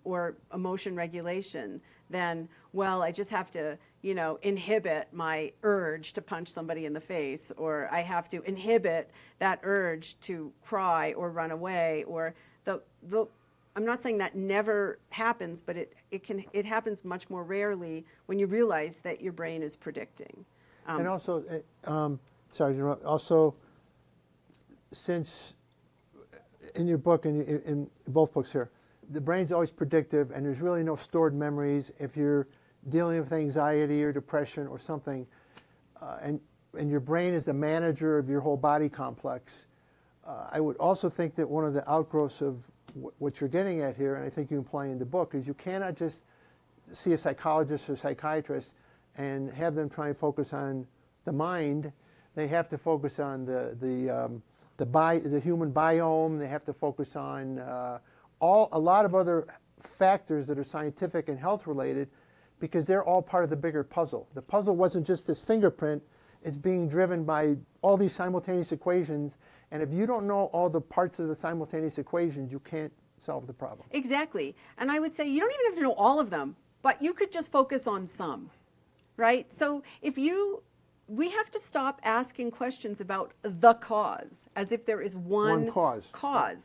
[SPEAKER 2] or emotion regulation than, well, I just have to, inhibit my urge to punch somebody in the face, or I have to inhibit that urge to cry or run away, or I'm not saying that never happens, but it happens much more rarely when you realize that your brain is predicting.
[SPEAKER 1] And also, sorry to interrupt, also, since in your book, in both books here, the brain's always predictive, and there's really no stored memories. If you're dealing with anxiety or depression or something, and your brain is the manager of your whole body complex, I would also think that one of the outgrowths of what you're getting at here, and I think you imply in the book, is you cannot just see a psychologist or psychiatrist and have them try and focus on the mind. They have to focus on the human biome. They have to focus on a lot of other factors that are scientific and health related, because they're all part of the bigger puzzle. The puzzle wasn't just this fingerprint. It's being driven by all these simultaneous equations, and if you don't know all the parts of the simultaneous equations, you can't solve the problem.
[SPEAKER 2] Exactly. And I would say you don't even have to know all of them, but you could just focus on some, right? So we have to stop asking questions about the cause, as if there is one
[SPEAKER 1] cause.
[SPEAKER 2] Right.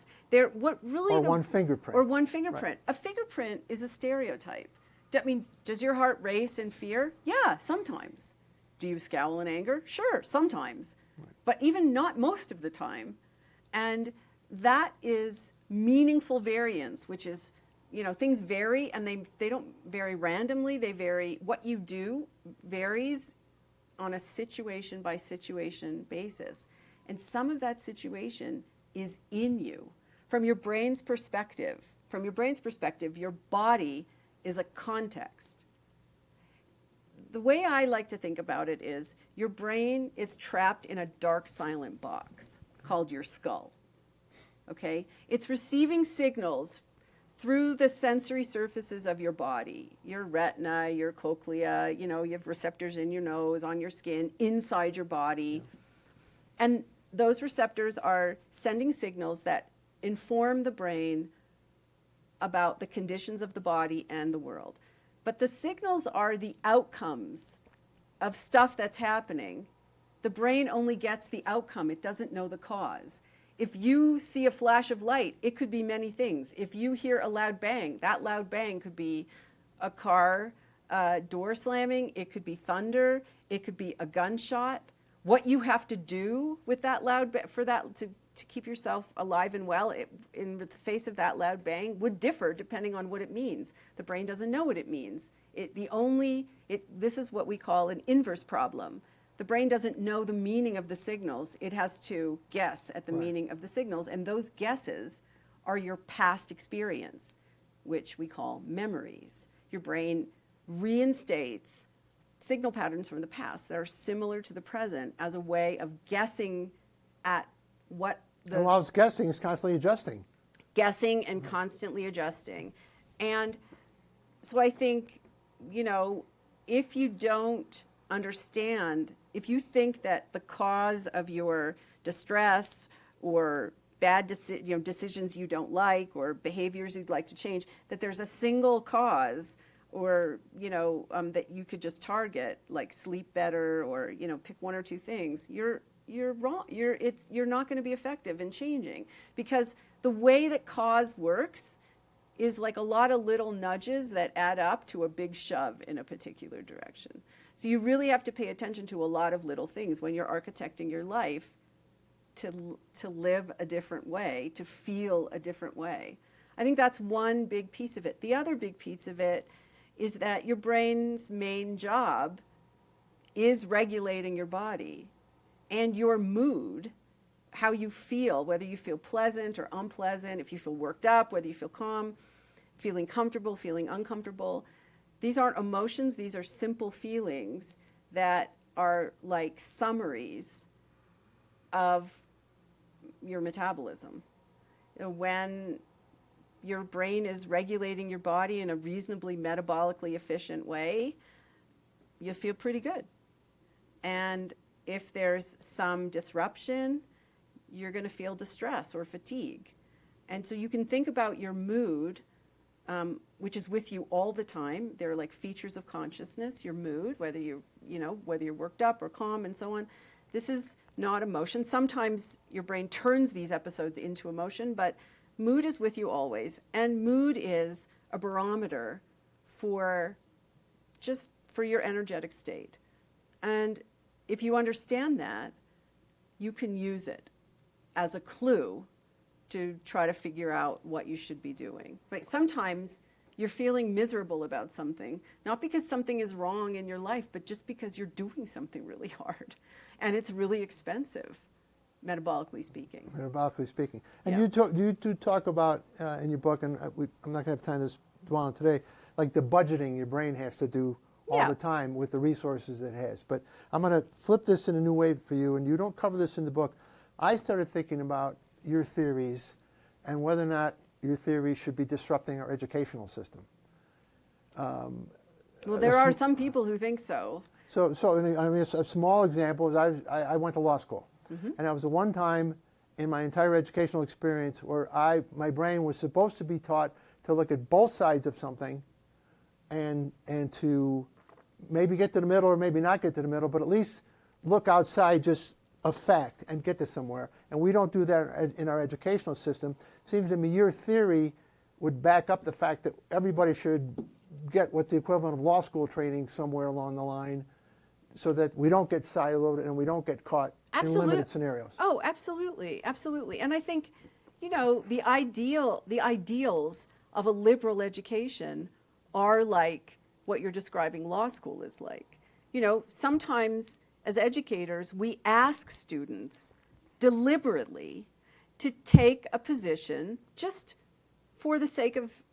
[SPEAKER 1] One fingerprint.
[SPEAKER 2] Or one fingerprint.
[SPEAKER 1] Right.
[SPEAKER 2] A fingerprint is a stereotype. I mean, does your heart race in fear? Yeah, sometimes. Do you scowl in anger? Sure, sometimes. Right. But even not most of the time. And that is meaningful variance, which is, things vary, and they don't vary randomly. They vary. What you do varies on a situation by situation basis. And some of that situation is in you. From your brain's perspective, your body is a context. The way I like to think about it is your brain is trapped in a dark, silent box called your skull. Okay? It's receiving signals through the sensory surfaces of your body, your retina, your cochlea, you have receptors in your nose, on your skin, inside your body. And those receptors are sending signals that inform the brain about the conditions of the body and the world. But the signals are the outcomes of stuff that's happening. The brain only gets the outcome. It doesn't know the cause. If you see a flash of light, it could be many things. If you hear a loud bang, that loud bang could be a car door slamming. It could be thunder. It could be a gunshot. What you have to do with that to keep yourself alive and well in the face of that loud bang would differ depending on what it means. The brain doesn't know what it means. This is what we call an inverse problem. The brain doesn't know the meaning of the signals. It has to guess at the meaning of the signals, and those guesses are your past experience, which we call memories. Your brain reinstates signal patterns from the past that are similar to the present as a way of guessing at what
[SPEAKER 1] and while it's guessing, it's constantly adjusting.
[SPEAKER 2] Guessing and constantly adjusting. And so I think, if you don't understand, if you think that the cause of your distress or bad decisions you don't like or behaviors you'd like to change, that there's a single cause or that you could just target, like sleep better, or pick one or two things, you're wrong. You're not going to be effective in changing, because the way that cause works is like a lot of little nudges that add up to a big shove in a particular direction. So you really have to pay attention to a lot of little things when you're architecting your life to live a different way, to feel a different way. I think that's one big piece of it. The other big piece of it is that your brain's main job is regulating your body and your mood, how you feel, whether you feel pleasant or unpleasant, if you feel worked up, whether you feel calm, feeling comfortable, feeling uncomfortable. These aren't emotions, these are simple feelings that are like summaries of your metabolism. When your brain is regulating your body in a reasonably metabolically efficient way, you feel pretty good. And if there's some disruption, you're going to feel distress or fatigue. And so you can think about your mood, which is with you all the time. They're like features of consciousness, your mood, whether you're worked up or calm and so on. This is not emotion. Sometimes your brain turns these episodes into emotion, but mood is with you always. And mood is a barometer for your energetic state. And if you understand that, you can use it as a clue to try to figure out what you should be doing. But sometimes you're feeling miserable about something, not because something is wrong in your life, but just because you're doing something really hard. And it's really expensive, metabolically speaking.
[SPEAKER 1] Metabolically speaking. And
[SPEAKER 2] Yeah.
[SPEAKER 1] you do talk about in your book, and I'm not going to have time to dwell on today, like the budgeting your brain has to do all
[SPEAKER 2] Yeah.
[SPEAKER 1] the time with the resources it has. But I'm going to flip this in a new way for you, and you don't cover this in the book. I started thinking about your theories and whether or not your theories should be disrupting our educational system.
[SPEAKER 2] Well, there are some people who think so.
[SPEAKER 1] So I mean, a small example is I went to law school, and that was the one time in my entire educational experience where my brain was supposed to be taught to look at both sides of something, and to maybe get to the middle or maybe not get to the middle, but at least look outside just a fact and get to somewhere. And we don't do that in our educational system. It seems to me your theory would back up the fact that everybody should get what's the equivalent of law school training somewhere along the line, so that we don't get siloed and we don't get caught in limited scenarios.
[SPEAKER 2] Oh, absolutely, absolutely. And I think, the ideals of a liberal education are like what you're describing law school is like. Sometimes as educators, we ask students deliberately to take a position just for the sake of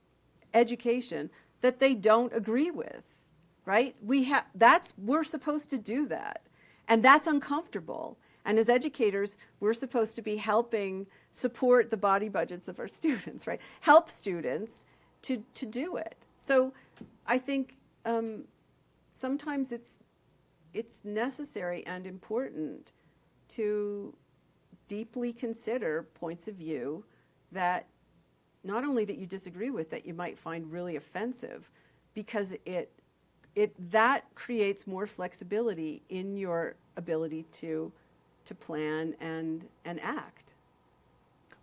[SPEAKER 2] education that they don't agree with, right? We're supposed to do that, and that's uncomfortable. And as educators, we're supposed to be helping support the body budgets of our students, right? Help students to do it. So I think sometimes it's necessary and important to deeply consider points of view that not only that you disagree with, that you might find really offensive, because that creates more flexibility in your ability to plan and act.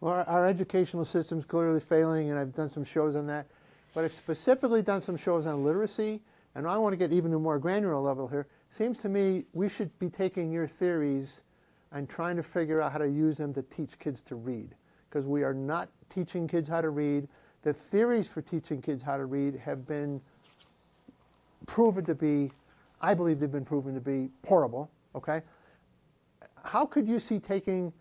[SPEAKER 1] Well, our educational system's clearly failing, and I've done some shows on that. But I've specifically done some shows on literacy, and I want to get even to a more granular level here. Seems to me we should be taking your theories and trying to figure out how to use them to teach kids to read, because we are not teaching kids how to read. The theories for teaching kids how to read have been proven to be, I believe they've been proven to be horrible, okay? How could you see taking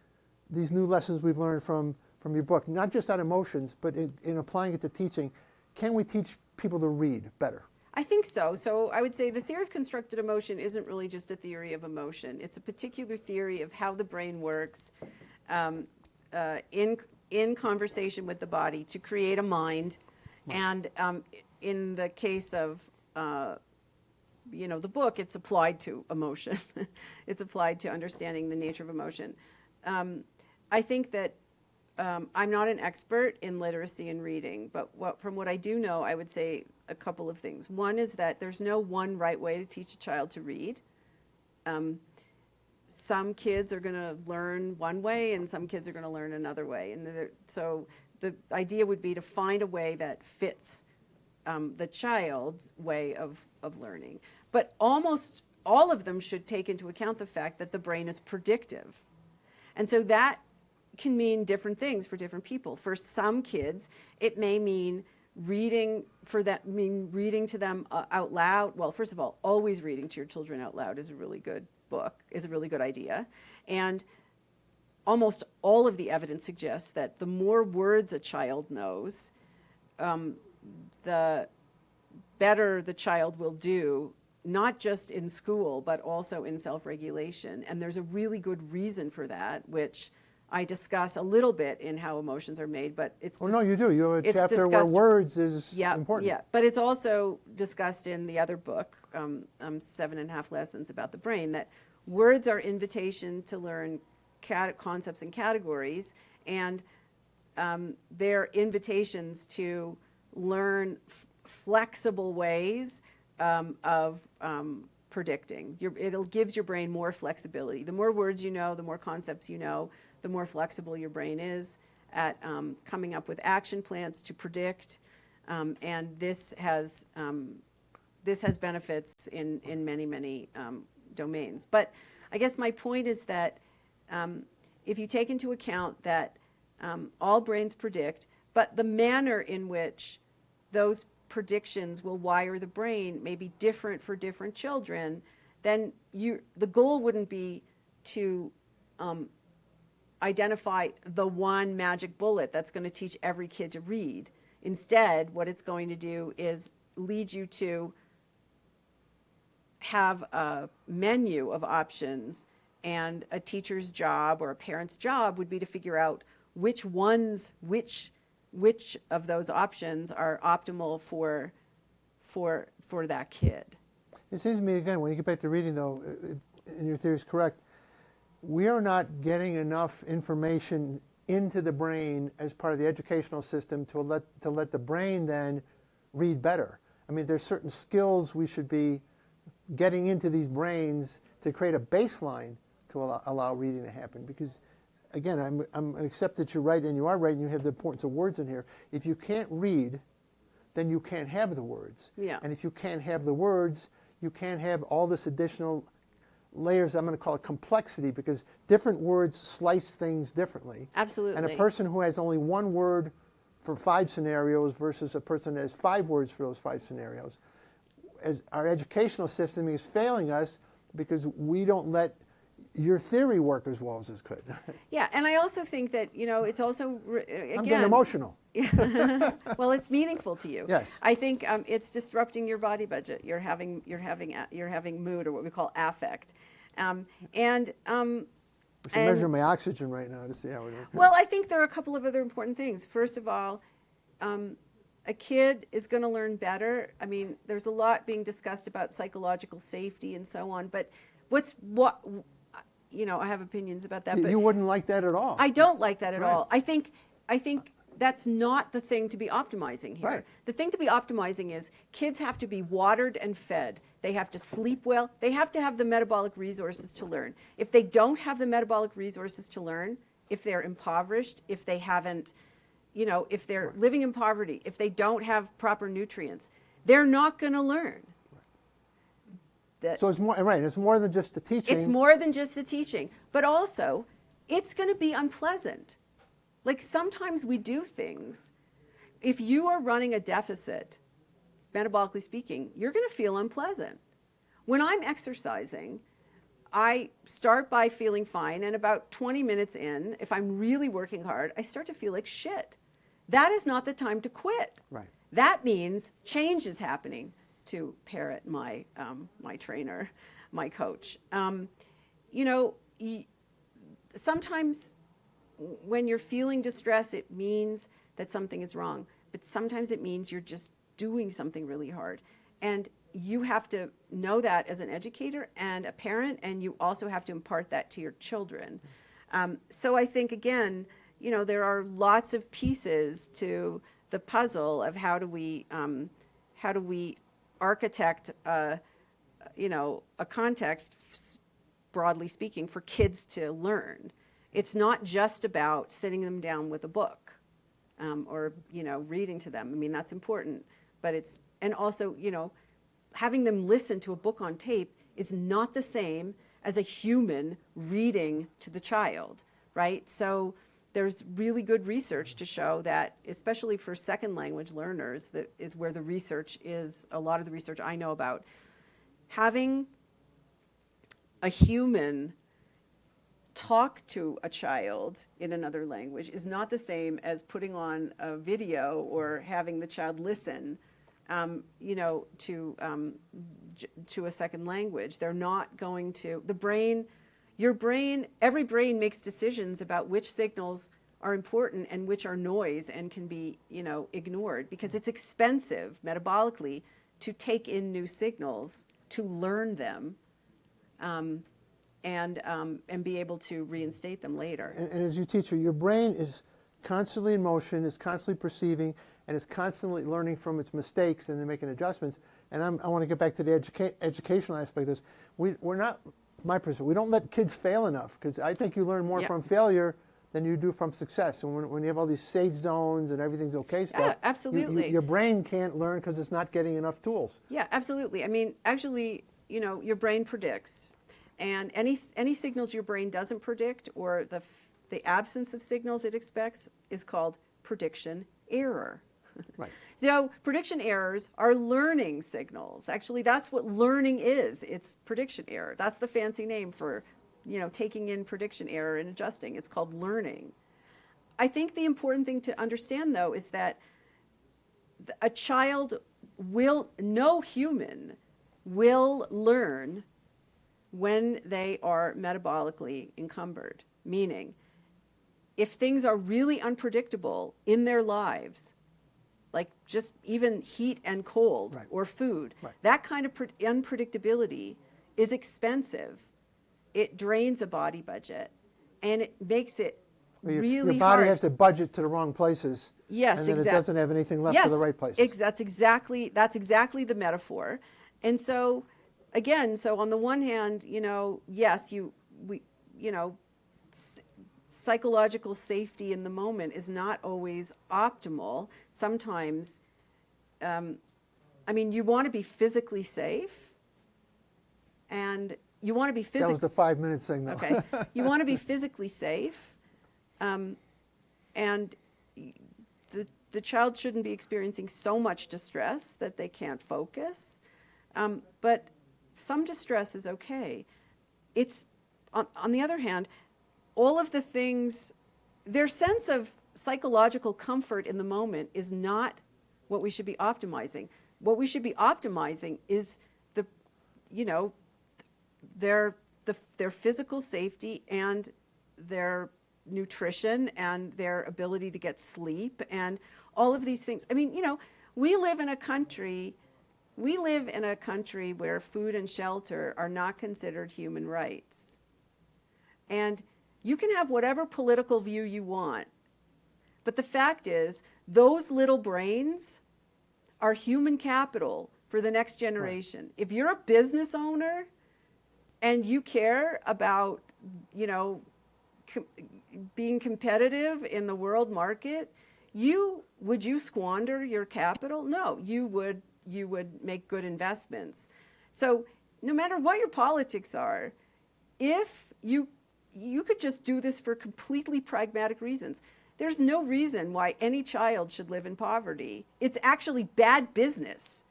[SPEAKER 1] these new lessons we've learned from your book, not just on emotions, but in applying it to teaching? Can we teach people to read better?
[SPEAKER 2] I think so. So I would say the theory of constructed emotion isn't really just a theory of emotion. It's a particular theory of how the brain works in conversation with the body to create a mind. And in the case of the book, it's applied to emotion. It's applied to understanding the nature of emotion. I think that I'm not an expert in literacy and reading, but from what I do know, I would say a couple of things. One is that there's no one right way to teach a child to read. Some kids are going to learn one way and some kids are going to learn another way. And so the idea would be to find a way that fits the child's way of learning. But almost all of them should take into account the fact that the brain is predictive. And so that can mean different things for different people. For some kids, it may mean reading to them out loud. Well, first of all, always reading to your children out loud is a really good idea. And almost all of the evidence suggests that the more words a child knows, the better the child will do, not just in school, but also in self-regulation. And there's a really good reason for that, which I discuss a little bit in How Emotions Are Made, but it's...
[SPEAKER 1] Oh, no, you do. You have a chapter where words is important.
[SPEAKER 2] Yeah, but it's also discussed in the other book, 7.5 Lessons About the Brain, that words are invitation to learn concepts and categories, and they're invitations to learn flexible ways of predicting. It gives your brain more flexibility. The more words you know, the more concepts you know, the more flexible your brain is at coming up with action plans to predict. And this has benefits in many, many domains. But I guess my point is that if you take into account that all brains predict, but the manner in which those predictions will wire the brain may be different for different children, then the goal wouldn't be to identify the one magic bullet that's going to teach every kid to read. Instead, what it's going to do is lead you to have a menu of options, and a teacher's job or a parent's job would be to figure out which of those options are optimal for that kid.
[SPEAKER 1] It seems to me, again, when you get back to reading, though, and your theory is correct, we are not getting enough information into the brain as part of the educational system to let the brain then read better. I mean, there's certain skills we should be getting into these brains to create a baseline to allow reading to happen. Because, again, I'm accept that you're right, and you are right, and you have the importance of words in here. If you can't read, then you can't have the words.
[SPEAKER 2] Yeah.
[SPEAKER 1] And if you can't have the words, you can't have all this additional layers, I'm going to call it complexity, because different words slice things differently.
[SPEAKER 2] Absolutely.
[SPEAKER 1] And a person who has only one word for 5 scenarios versus a person that has 5 words for those 5 scenarios. As our educational system is failing us because we don't let your theory work as well as it could.
[SPEAKER 2] Yeah, and I also think that, it's also, again...
[SPEAKER 1] I'm getting emotional.
[SPEAKER 2] Well, it's meaningful to you.
[SPEAKER 1] Yes.
[SPEAKER 2] I think it's disrupting your body budget. You're having mood, or what we call affect.
[SPEAKER 1] I should measure my oxygen right now to see how it is.
[SPEAKER 2] Well, I think there are a couple of other important things. First of all, a kid is going to learn better. I mean, there's a lot being discussed about psychological safety and so on, but I have opinions about that. But
[SPEAKER 1] you wouldn't like that at all.
[SPEAKER 2] I don't like that at
[SPEAKER 1] Right.
[SPEAKER 2] all. I think that's not the thing to be optimizing here.
[SPEAKER 1] Right.
[SPEAKER 2] The thing to be optimizing is kids have to be watered and fed. They have to sleep well. They have to have the metabolic resources to learn. If they don't have the metabolic resources to learn, if they're impoverished, if they haven't, if they're living in poverty, if they don't have proper nutrients, they're not going to learn.
[SPEAKER 1] So it's more right. It's more than just the teaching.
[SPEAKER 2] It's more than just the teaching, but also it's going to be unpleasant. Like sometimes we do things. If you are running a deficit, metabolically speaking, you're going to feel unpleasant. When I'm exercising, I start by feeling fine, and about 20 minutes in, if I'm really working hard, I start to feel like shit. That is not the time to quit.
[SPEAKER 1] Right.
[SPEAKER 2] That means change is happening. To parrot my trainer, my coach. Sometimes when you're feeling distress, it means that something is wrong. But sometimes it means you're just doing something really hard. And you have to know that as an educator and a parent, and you also have to impart that to your children. So I think, again, there are lots of pieces to the puzzle of how do we architect a context, broadly speaking, for kids to learn. It's not just about sitting them down with a book or reading to them. I mean, that's important, but and also having them listen to a book on tape is not the same as a human reading to the child, right? So there's really good research to show that, especially for second language learners, that is where the research is, a lot of the research I know about. Having a human talk to a child in another language is not the same as putting on a video or having the child listen, to a second language. They're not going to, every brain makes decisions about which signals are important and which are noise and can be, ignored, because it's expensive metabolically to take in new signals, to learn them, and be able to reinstate them later.
[SPEAKER 1] And as you teach her, your brain is constantly in motion, is constantly perceiving, and is constantly learning from its mistakes and then making adjustments. And I want to get back to the educational aspect of this. We're not, my perspective, we don't let kids fail enough, because I think you learn more from failure than you do from success. And when you have all these safe zones and everything's okay stuff,
[SPEAKER 2] absolutely.
[SPEAKER 1] Your brain can't learn because it's not getting enough tools.
[SPEAKER 2] Yeah, absolutely. I mean, actually, your brain predicts. And any signals your brain doesn't predict, or the absence of signals it expects, is called prediction error.
[SPEAKER 1] Right.
[SPEAKER 2] So prediction errors are learning signals. Actually, that's what learning is. It's prediction error. That's the fancy name for, taking in prediction error and adjusting. It's called learning. I think the important thing to understand, though, is that no human will learn when they are metabolically encumbered. Meaning, if things are really unpredictable in their lives, like just even heat and cold or food, that kind of unpredictability is expensive. It drains a body budget, and it makes it really hard.
[SPEAKER 1] Your body has to budget to the wrong places.
[SPEAKER 2] Yes,
[SPEAKER 1] and then
[SPEAKER 2] exactly.
[SPEAKER 1] It doesn't have anything left for the right places.
[SPEAKER 2] That's exactly the metaphor. And so, again, on the one hand, yes, psychological safety in the moment is not always optimal. Sometimes, you want to be physically safe, and you want to be physically...
[SPEAKER 1] That was the 5 minutes thing, though.
[SPEAKER 2] Okay. You want to be physically safe, and the child shouldn't be experiencing so much distress that they can't focus. But some distress is okay. It's, on the other hand, all of the things, their sense of psychological comfort in the moment is not what we should be optimizing. What we should be optimizing is their physical safety and their nutrition and their ability to get sleep and all of these things. We live in a country where food and shelter are not considered human rights. And you can have whatever political view you want, but the fact is, those little brains are human capital for the next generation. Right. If you're a business owner and you care about, being competitive in the world market, would you squander your capital? No, you would make good investments. So no matter what your politics are, if you could just do this for completely pragmatic reasons. There's no reason why any child should live in poverty. It's actually bad business,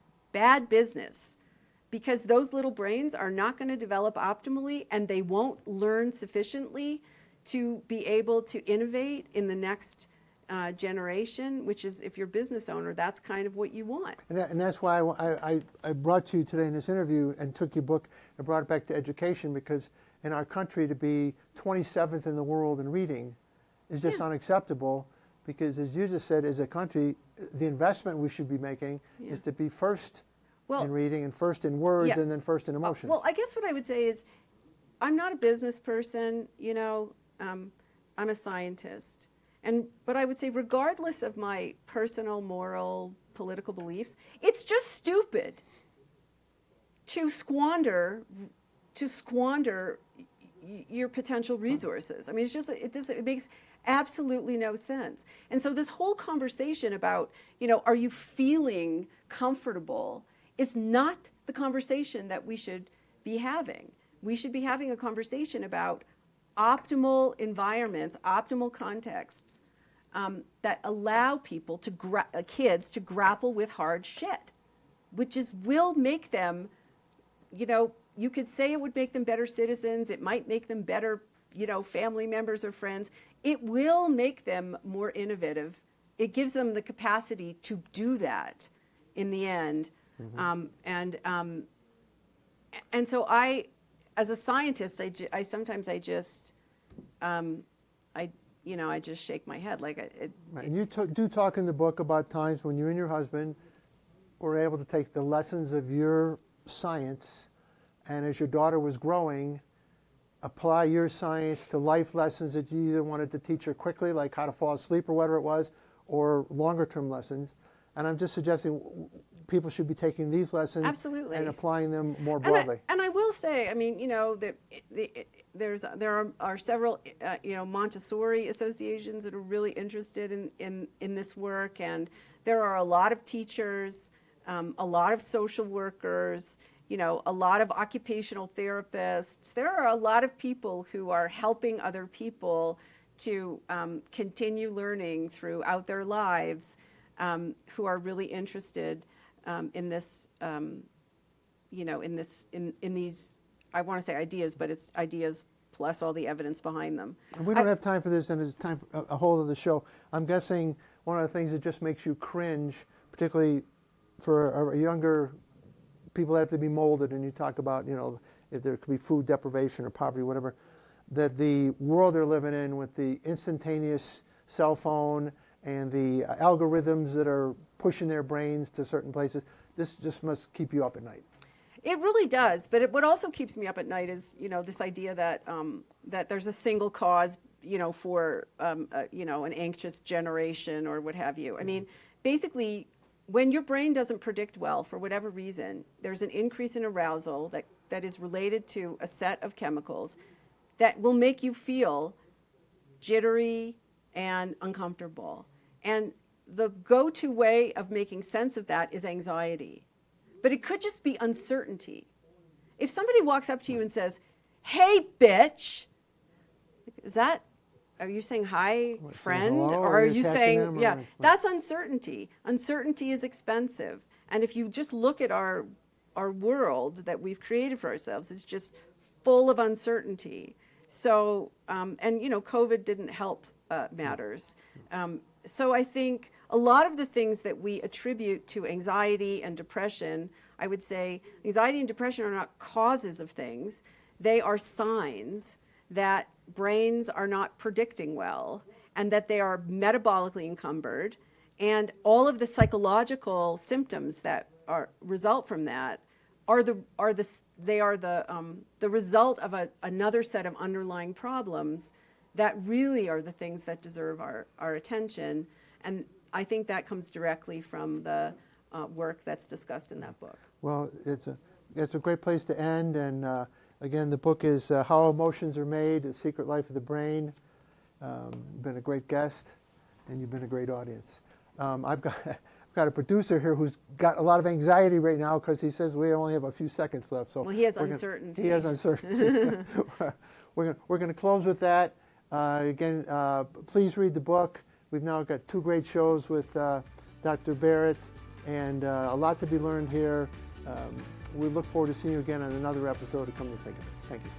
[SPEAKER 2] because those little brains are not going to develop optimally, and they won't learn sufficiently to be able to innovate in the next generation, which is, if you're a business owner, that's kind of what you want.
[SPEAKER 1] And that's why I brought you today in this interview and took your book and brought it back to education, because in our country to be 27th in the world in reading is just unacceptable, because as you just said, as a country, the investment we should be making is to be first in reading and first in words and then first in emotions.
[SPEAKER 2] Well, I guess what I would say is, I'm not a business person, I'm a scientist. But I would say, regardless of my personal, moral, political beliefs, it's just stupid to squander your potential resources. I mean, it makes absolutely no sense. And so this whole conversation about, are you feeling comfortable, is not the conversation that we should be having. We should be having a conversation about optimal environments, optimal contexts that allow people kids to grapple with hard shit, which will make them, you could say it would make them better citizens. It might make them better, family members or friends. It will make them more innovative. It gives them the capacity to do that in the end. Mm-hmm. And so as a scientist, I just shake my head like it.
[SPEAKER 1] Right. And you do talk in the book about times when you and your husband were able to take the lessons of your science, and as your daughter was growing, apply your science to life lessons that you either wanted to teach her quickly, like how to fall asleep or whatever it was, or longer term lessons. And I'm just suggesting people should be taking these lessons
[SPEAKER 2] Absolutely.
[SPEAKER 1] And applying them more broadly.
[SPEAKER 2] And I will say, I mean, there are several, Montessori associations that are really interested in this work, and there are a lot of teachers, a lot of social workers, a lot of occupational therapists. There are a lot of people who are helping other people to continue learning throughout their lives, who are really interested in this, in these, I want to say ideas, but it's ideas plus all the evidence behind them.
[SPEAKER 1] And we don't have time for this, and it's time for a whole other show. I'm guessing one of the things that just makes you cringe, particularly for a younger people that have to be molded, and you talk about, if there could be food deprivation or poverty, whatever, that the world they're living in with the instantaneous cell phone and the algorithms that are pushing their brains to certain places, this just must keep you up at night.
[SPEAKER 2] It really does, but what also keeps me up at night is, this idea that that there's a single cause, for an anxious generation or what have you. I mean, basically, when your brain doesn't predict well for whatever reason, there's an increase in arousal that is related to a set of chemicals that will make you feel jittery and uncomfortable. And the go-to way of making sense of that is anxiety. But it could just be uncertainty. If somebody walks up to you and says, "Hey, bitch," are you saying hi, friend? Or are you saying, that's uncertainty. Uncertainty is expensive. And if you just look at our world that we've created for ourselves, it's just full of uncertainty. So, COVID didn't help matters. So I think a lot of the things that we attribute to anxiety and depression, I would say anxiety and depression are not causes of things. They are signs that brains are not predicting well and that they are metabolically encumbered. And all of the psychological symptoms that result from that are the result of another set of underlying problems that really are the things that deserve our attention. And I think that comes directly from the work that's discussed in that book.
[SPEAKER 1] Well, it's a great place to end. And again, the book is How Emotions Are Made, The Secret Life of the Brain. You've been a great guest, and you've been a great audience. I've got a producer here who's got a lot of anxiety right now because he says we only have a few seconds left. So
[SPEAKER 2] he has uncertainty.
[SPEAKER 1] He has uncertainty. We're going to close with that. Again, please read the book. We've now got 2 great shows with Dr. Barrett, and a lot to be learned here. We look forward to seeing you again on another episode of Come to Think of It. Thank you.